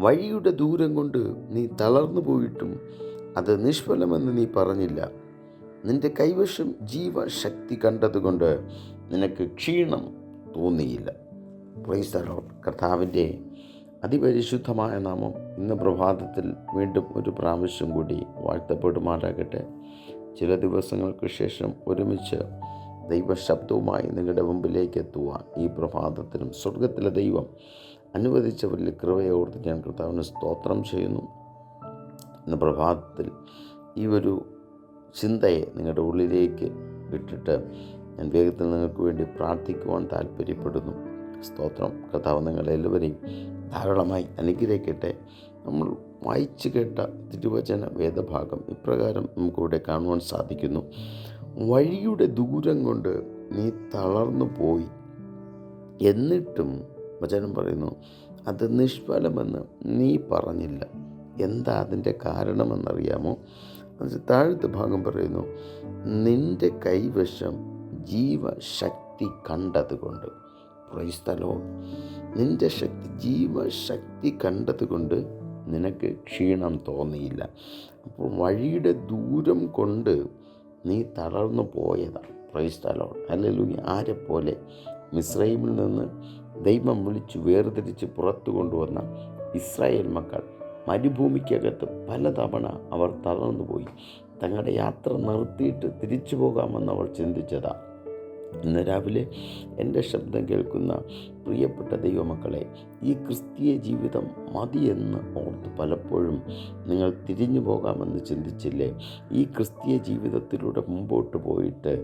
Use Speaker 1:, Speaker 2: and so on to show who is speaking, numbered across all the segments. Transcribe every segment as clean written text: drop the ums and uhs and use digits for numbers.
Speaker 1: വഴിയുടെ ദൂരം കൊണ്ട് നീ തളർന്നു പോയിട്ടും അത് നിഷ്ഫലമെന്ന് നീ പറഞ്ഞില്ല. നിന്റെ കൈവശം ജീവശക്തി കണ്ടതുകൊണ്ട് നിനക്ക് ക്ഷീണം തോന്നിയില്ല. Price the Lord. കർത്താവിൻ്റെ അതിപരിശുദ്ധമായ നാമം ഇന്ന് പ്രഭാതത്തിൽ വീണ്ടും ഒരു പ്രാവശ്യം കൂടി വാഴ്ത്തപ്പെടുമാറാകട്ടെ. ചില ദിവസങ്ങൾക്ക് ശേഷം ഒരുമിച്ച് ദൈവശബ്ദവുമായി നിങ്ങളുടെ മുമ്പിലേക്ക് എത്തുവാൻ ഈ പ്രഭാതത്തിലും സ്വർഗത്തിലെ ദൈവം അനുവദിച്ച വലിയ കൃപയോർത്ത് ഞാൻ കർത്താവിന് സ്തോത്രം ചെയ്യുന്നു. ഇന്ന് പ്രഭാതത്തിൽ ഈ ഒരു ചിന്തയെ നിങ്ങളുടെ ഉള്ളിലേക്ക് ഇട്ടിട്ട് ഞാൻ വേഗത്തിൽ നിങ്ങൾക്ക് വേണ്ടി പ്രാർത്ഥിക്കുവാൻ താല്പര്യപ്പെടുന്നു. സ്തോത്രം. കർത്താവ് നിങ്ങളെല്ലാവരെയും ധാരാളമായി അനുഗ്രഹിക്കട്ടെ. നമ്മൾ വായിച്ചു കേട്ട തിരുവചന വേദഭാഗം ഇപ്രകാരം നമുക്കിവിടെ കാണുവാൻ സാധിക്കുന്നു. വഴിയുടെ ദൂരം കൊണ്ട് നീ തളർന്നു പോയി, എന്നിട്ടും വചനം പറയുന്നു അത് നിഷ്ഫലമെന്ന് നീ പറഞ്ഞില്ല. എന്താ അതിൻ്റെ കാരണമെന്നറിയാമോ? താഴത്തെ ഭാഗം പറയുന്നു, നിന്റെ കൈവശം ജീവശക്തി കണ്ടതുകൊണ്ട്. Praise the lord. നിന്റെ ജീവശക്തി കണ്ടതുകൊണ്ട് നിനക്ക് ക്ഷീണം തോന്നിയില്ല. അപ്പോൾ വഴിയുടെ ദൂരം കൊണ്ട് നീ തളർന്നു പോയതാണ്. Price the Lord. ഹല്ലേലൂയ. ആരെപ്പോലെ? മിസ്രയീമിൽ നിന്ന് ദൈവം വിളിച്ചു വേർതിരിച്ച് പുറത്തു കൊണ്ടുവന്ന ഇസ്രായേൽ മക്കൾ മരുഭൂമിക്കകത്ത് പലതവണ അവർ തളർന്നുപോയി. തങ്ങളുടെ യാത്ര നിർത്തിയിട്ട് തിരിച്ചു പോകാമെന്ന് അവർ ചിന്തിച്ചതാ. ഇന്ന് രാവിലെ എൻ്റെ ശബ്ദം കേൾക്കുന്ന പ്രിയപ്പെട്ട ദൈവമക്കളെ, ഈ ക്രിസ്തീയ ജീവിതം മതിയെന്ന് ഓർത്ത് പലപ്പോഴും നിങ്ങൾ തിരിഞ്ഞു പോകാമെന്ന് ചിന്തിച്ചില്ലേ? ഈ ക്രിസ്തീയ ജീവിതത്തിലൂടെ മുമ്പോട്ട് പോയിട്ട്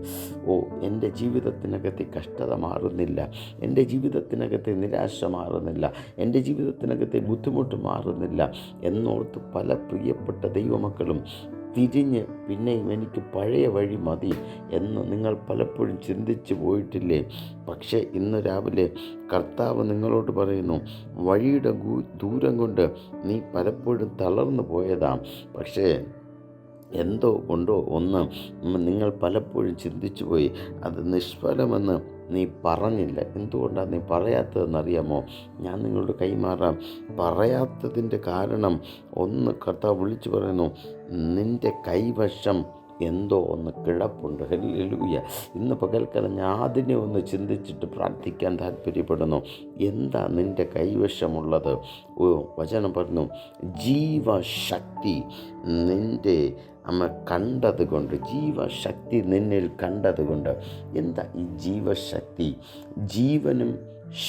Speaker 1: എൻ്റെ ജീവിതത്തിനകത്തെ കഷ്ടത മാറുന്നില്ല, എൻ്റെ ജീവിതത്തിനകത്തെ നിരാശ മാറുന്നില്ല, എൻ്റെ ജീവിതത്തിനകത്തെ ബുദ്ധിമുട്ട് മാറുന്നില്ല എന്നോർത്ത് പല പ്രിയപ്പെട്ട ദൈവമക്കളും തിരിഞ്ഞ് പിന്നെയും എനിക്ക് പഴയ വഴി മതി എന്ന് നിങ്ങൾ പലപ്പോഴും ചിന്തിച്ച് പോയിട്ടില്ലേ? പക്ഷേ ഇന്ന് രാവിലെ കർത്താവ് നിങ്ങളോട് പറയുന്നു, വഴിയുടെ ദൂരം കൊണ്ട് നീ പലപ്പോഴും തളർന്നു പോയതാം. പക്ഷേ എന്തോ കൊണ്ടോ ഒന്ന് നിങ്ങൾ പലപ്പോഴും ചിന്തിച്ചു പോയി, അത് നിഷ്ഫലമെന്ന് നീ പറഞ്ഞില്ല. എന്തുകൊണ്ടാണ് നീ പറയാത്തതെന്നറിയാമോ? ഞാൻ നിങ്ങളോട് കൈമാറാം. പറയാത്തതിൻ്റെ കാരണം ഒന്ന് കർത്താവ് വിളിച്ചു പറയുന്നു, നിൻ്റെ കൈവശം എന്തോ ഒന്ന് കിടപ്പുണ്ട്. ഹല്ലേലൂയ. ഇന്ന് പകൽക്കാലം ഞാൻ അതിനെ ഒന്ന് ചിന്തിച്ചിട്ട് പ്രാർത്ഥിക്കാൻ താല്പര്യപ്പെടുന്നു. എന്താ നിൻ്റെ കൈവശമുള്ളത്? വചനം പറഞ്ഞു, ജീവശക്തി നിൻ്റെ കണ്ടതുകൊണ്ട്, ജീവശക്തി നിന്നിൽ കണ്ടതുകൊണ്ട്. എന്താ ഈ ജീവശക്തി? ജീവനും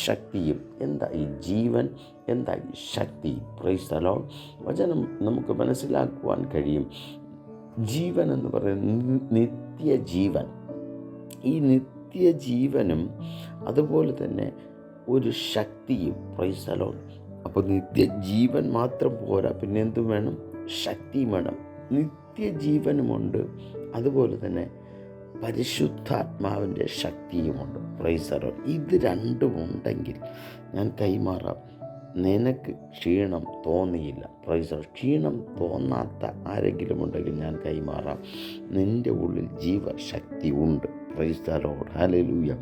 Speaker 1: ശക്തിയും. എന്താ ഈ ജീവൻ? എന്താ ഈ ശക്തി? Price the Lord. വചനം നമുക്ക് മനസ്സിലാക്കുവാൻ കഴിയും. ജീവൻ എന്ന് പറയുന്നത് നിത്യജീവൻ. ഈ നിത്യജീവനും അതുപോലെ തന്നെ ഒരു ശക്തിയും. Price the Lord. അപ്പോൾ നിത്യജീവൻ മാത്രം പോരാ, പിന്നെ എന്തും വേണം? ശക്തിയും വേണം. നിത്യജീവനുമുണ്ട്, അതുപോലെ തന്നെ പരിശുദ്ധാത്മാവിൻ്റെ ശക്തിയുമുണ്ട്. Price the Lord. ഇത് രണ്ടും ഉണ്ടെങ്കിൽ ഞാൻ കൈമാറാം, നിനക്ക് ക്ഷീണം തോന്നിയില്ല. Price the Lord. ക്ഷീണം തോന്നാത്ത ആരെങ്കിലും ഉണ്ടെങ്കിൽ ഞാൻ കൈമാറാം, നിൻ്റെ ഉള്ളിൽ ജീവശക്തി ഉണ്ട്. Price the Lord. ഹല്ലേലൂയ.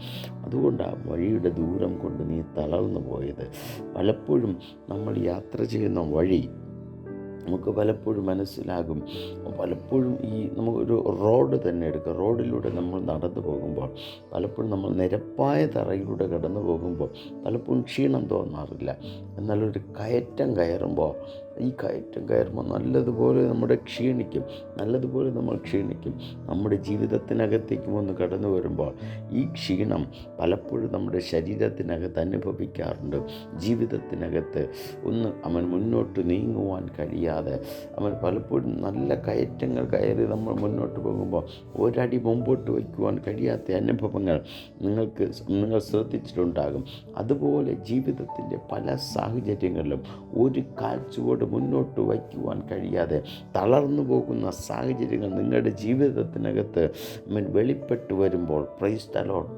Speaker 1: അതുകൊണ്ടാണ് വഴിയുടെ ദൂരം കൊണ്ട് നീ തളർന്നു പോയത്. പലപ്പോഴും നമ്മൾ യാത്ര ചെയ്യുന്ന വഴി നമുക്ക് പലപ്പോഴും മനസ്സിലാകും. പലപ്പോഴും നമുക്കൊരു റോഡ് തന്നെ എടുക്കുക. റോഡിലൂടെ നമ്മൾ നടന്നു പോകുമ്പോൾ പലപ്പോഴും നമ്മൾ നിരപ്പായ തറയിലൂടെ കടന്നു പോകുമ്പോൾ പലപ്പോഴും ക്ഷീണം തോന്നാറില്ല. എന്നാൽ ഒരു കയറ്റം കയറുമ്പോൾ നല്ലതുപോലെ നമ്മൾ ക്ഷീണിക്കും. നമ്മുടെ ജീവിതത്തിനകത്തേക്കും ഒന്ന് കടന്നു വരുമ്പോൾ ഈ ക്ഷീണം പലപ്പോഴും നമ്മുടെ ശരീരത്തിനകത്ത് അനുഭവിക്കാറുണ്ട്. ജീവിതത്തിനകത്ത് മുന്നോട്ട് നീങ്ങുവാൻ കഴിയാതെ പലപ്പോഴും നല്ല കയറ്റങ്ങൾ കയറി നമ്മൾ മുന്നോട്ട് പോകുമ്പോൾ ഒരടി മുമ്പോട്ട് വയ്ക്കുവാൻ കഴിയാത്ത അനുഭവങ്ങൾ നിങ്ങൾ ശ്രദ്ധിച്ചിട്ടുണ്ടാകും. അതുപോലെ ജീവിതത്തിൻ്റെ പല സാഹചര്യങ്ങളിലും ഒരു കാൽച്ചുവട് മുന്നോട്ട് വയ്ക്കുവാൻ കഴിയാതെ തളർന്നു പോകുന്ന സാഹചര്യങ്ങൾ നിങ്ങളുടെ ജീവിതത്തിനകത്ത് വെളിപ്പെട്ട് വരുമ്പോൾ, പ്രൈസ് ദി ലോർഡ്,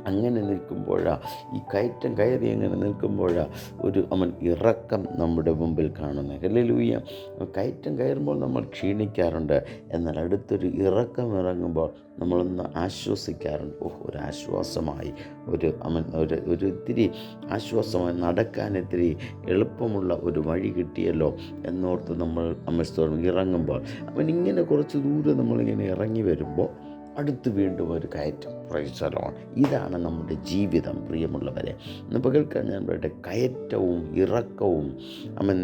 Speaker 1: അങ്ങനെ നിൽക്കുമ്പോഴാണ്, ഈ കയറ്റം കയറി അങ്ങനെ നിൽക്കുമ്പോഴാണ് അവൻ ഇറക്കം നമ്മുടെ മുമ്പിൽ കാണുന്നത്. ഹല്ലേലൂയ. കയറ്റം കയറുമ്പോൾ നമ്മൾ ക്ഷീണിക്കാറുണ്ട്, എന്നാൽ അടുത്തൊരു ഇറക്കം ഇറങ്ങുമ്പോൾ നമ്മളൊന്ന് ആശ്വസിക്കാറുണ്ട്. ഒരു ആശ്വാസമായി, ഒരു ഇത്തിരി ആശ്വാസമായി, നടക്കാൻ ഇത്തിരി എളുപ്പമുള്ള ഒരു വഴി കിട്ടിയല്ലോ എന്നോർത്ത് നമ്മൾ ഇറങ്ങുമ്പോൾ ഇങ്ങനെ കുറച്ച് ദൂരം നമ്മളിങ്ങനെ ഇറങ്ങി വരുമ്പോൾ അടുത്ത് വീണ്ടും ഒരു കയറ്റം. Price the Lord. ഇതാണ് നമ്മുടെ ജീവിതം പ്രിയമുള്ളവരെ. ഇന്ന് പകൽക്കാൻ ഞാൻ പറയട്ടെ, കയറ്റവും ഇറക്കവും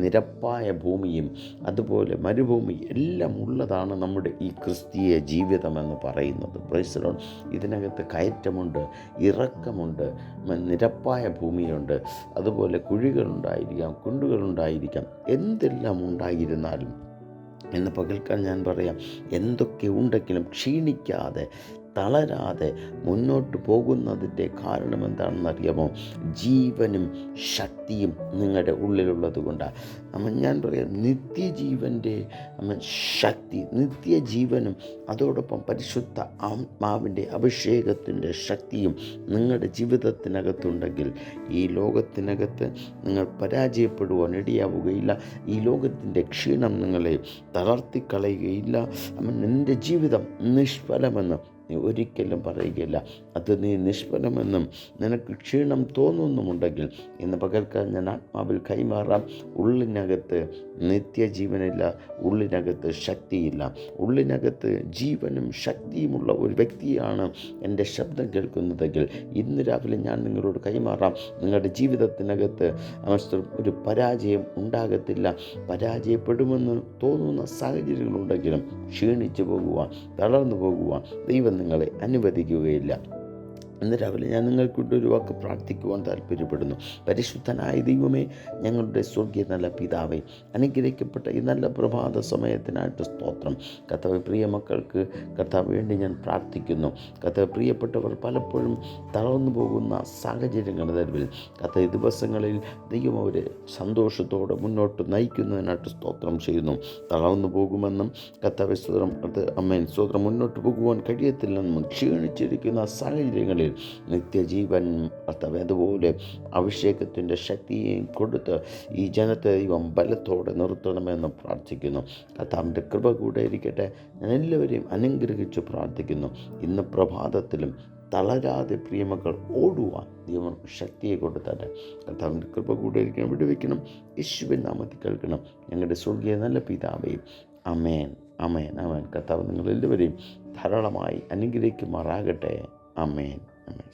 Speaker 1: നിരപ്പായ ഭൂമിയും അതുപോലെ മരുഭൂമി എല്ലാം ഉള്ളതാണ് നമ്മുടെ ഈ ക്രിസ്തീയ ജീവിതം എന്ന് പറയുന്നത്. Price the Lord. ഇതിനകത്ത് കയറ്റമുണ്ട്, ഇറക്കമുണ്ട്, നിരപ്പായ ഭൂമിയുണ്ട്, അതുപോലെ കുഴികളുണ്ടായിരിക്കാം, കുണ്ടുകളുണ്ടായിരിക്കാം, എന്തെല്ലാം ഉണ്ടായിരുന്നാലും എന്ന് പകൽക്കാൻ ഞാൻ പറയാം, എന്തൊക്കെ ഉണ്ടെങ്കിലും ക്ഷീണിക്കാതെ തളരാതെ മുന്നോട്ട് പോകുന്നതിൻ്റെ കാരണം എന്താണെന്നറിയാമോ? ജീവനും ശക്തിയും നിങ്ങളുടെ ഉള്ളിലുള്ളത് കൊണ്ടാണ്. ഞാൻ പറയാം, നിത്യജീവൻ്റെ ശക്തി, നിത്യജീവനും അതോടൊപ്പം പരിശുദ്ധ ആത്മാവിൻ്റെ അഭിഷേകത്തിൻ്റെ ശക്തിയും നിങ്ങളുടെ ജീവിതത്തിനകത്തുണ്ടെങ്കിൽ ഈ ലോകത്തിനകത്ത് നിങ്ങൾ പരാജയപ്പെടുവാൻ ഇടയാവുകയില്ല. ഈ ലോകത്തിൻ്റെ ക്ഷീണം നിങ്ങളെ തളർത്തിക്കളയുകയില്ല. നിൻ്റെ ജീവിതം നിഷ്ഫലമെന്ന് നീ ഒരിക്കലും പറയുകയില്ല. അത് നീ നിഷ്ഫലമെന്നും നിനക്ക് ക്ഷീണം തോന്നുന്നുമുണ്ടെങ്കിൽ ഇന്ന് പകൽക്കാൻ ഞാൻ ആത്മാവിൽ കൈമാറാം. ഉള്ളിനകത്ത് നിത്യജീവനില്ല, ഉള്ളിനകത്ത് ശക്തിയില്ല. ഉള്ളിനകത്ത് ജീവനും ശക്തിയുമുള്ള ഒരു വ്യക്തിയാണ് എൻ്റെ ശബ്ദം കേൾക്കുന്നതെങ്കിൽ ഇന്ന് രാവിലെ ഞാൻ നിങ്ങളോട് കൈമാറാം. നിങ്ങളുടെ ജീവിതത്തിനകത്ത് ഒരു പരാജയം ഉണ്ടാകത്തില്ല. പരാജയപ്പെടുമെന്ന് തോന്നുന്ന സാഹചര്യങ്ങളുണ്ടെങ്കിലും ക്ഷീണിച്ചു പോകുവാൻ, തളർന്നു പോകുവാൻ ദൈവം നിങ്ങളെ അനുവദിക്കുകയില്ല. ഇന്ന് രാവിലെ ഞാൻ നിങ്ങൾക്കൊരു വാക്ക് പ്രാർത്ഥിക്കുവാൻ താല്പര്യപ്പെടുന്നു. പരിശുദ്ധനായ ദൈവമേ, ഞങ്ങളുടെ സ്വർഗീയ നല്ല പിതാവേ, അനുഗ്രഹിക്കപ്പെട്ട ഈ നല്ല പ്രഭാത സമയത്തിനായിട്ട് സ്തോത്രം. കർത്താവേ, പ്രിയ മക്കൾക്ക് കർത്താവ് വേണ്ടി ഞാൻ പ്രാർത്ഥിക്കുന്നു. കർത്താവ്, പ്രിയപ്പെട്ടവർ പലപ്പോഴും തളർന്നു പോകുന്ന സാഹചര്യങ്ങളുടെ നടുവിൽ കർത്താവ് ദിവസങ്ങളിൽ ദൈവം അവരെ സന്തോഷത്തോടെ മുന്നോട്ട് നയിക്കുന്നതിനായിട്ട് സ്തോത്രം ചെയ്യുന്നു. തളർന്നു പോകുമെന്നും കർത്താവേ സ്തോത്രം മുന്നോട്ട് പോകുവാൻ കഴിയത്തില്ലെന്നും ക്ഷീണിച്ചിരിക്കുന്ന സാഹചര്യങ്ങളിൽ നിത്യജീവൻ കർത്താവേ അതുപോലെ അഭിഷേകത്തിൻ്റെ ശക്തിയെയും കൊടുത്ത് ഈ ജനത്തെ ദൈവം ബലത്തോടെ നിർത്തണമെന്ന് പ്രാർത്ഥിക്കുന്നു. കർത്താവിൻ്റെ കൃപ കൂടെ ഇരിക്കട്ടെ. ഞാൻ എല്ലാവരെയും അനുഗ്രഹിച്ച് പ്രാർത്ഥിക്കുന്നു. ഇന്ന് പ്രഭാതത്തിലും തളരാതെ പ്രിയമക്കൾ ഓടുവാൻ ദൈവം ശക്തിയെ കൊടുത്തട്ടെ. കർത്താവിൻ്റെ കൃപ കൂടെ ഇരിക്കണം, വിടുവയ്ക്കണം. യേശുവിൻ നാമത്തിൽ കേൾക്കണം ഞങ്ങളുടെ സ്വർഗീയ നല്ല പിതാവേ. അമേൻ, അമേൻ, അമേൻ. കർത്താവ് നിങ്ങളെല്ലാവരെയും ധാരാളമായി അനുഗ്രഹിക്കുമാറാകട്ടെ. അമേൻ, അമേൻ.